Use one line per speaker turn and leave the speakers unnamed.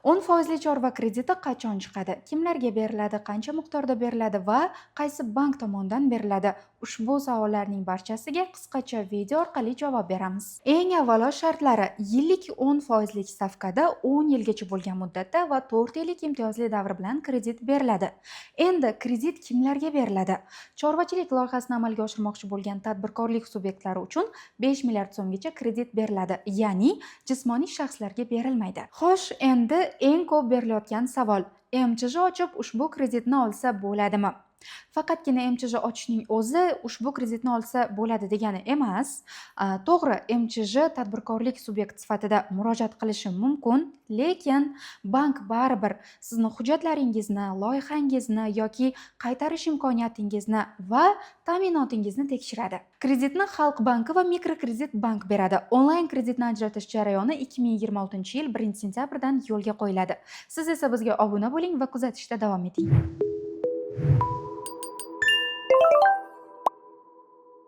10% chorva krediti qachon chiqadi? Kimlarga beriladi? Qancha miqdorda beriladi va qaysi bank tomonidan beriladi? Ushbu savollarning barchasiga qisqacha video orqali javob beramiz. Eng avvalo shartlari: yillik 10% stavkada 10 yilgacha bo'lgan muddatda va 4 yillik imtiyozli davr bilan kredit beriladi. Endi kredit kimlarga beriladi? Chorvachilik loyihasini amalga oshirmoqchi bo'lgan tadbirkorlik subyektlari uchun 5 milliard so'mgacha kredit beriladi, ya'ni jismoniy shaxslarga berilmaydi. Xo'sh, endi eng ko'p berilayotgan savol: MChJ ochib ushbu kreditni olsa bo'ladimi? Faqatgina MChJ ochishning o'zi ushbu kreditni olsa bo'ladi degani emas. To'g'ri, MChJ tadbirkorlik subyekti sifatida murojaat qilishi mumkin, lekin bank baribir sizni hujjatlaringizni, loyihangizni yoki qaytarish imkoniyatingizni va ta'minotingizni tekshiradi. Kreditni Xalq banki va Mikrokredit bank beradi. Onlayn kreditni ajratish jarayoni 2026-yil 1-sentyabrdan yo'lga qo'yiladi. Siz esa bizga obuna bo'ling va kuzatishda davom eting.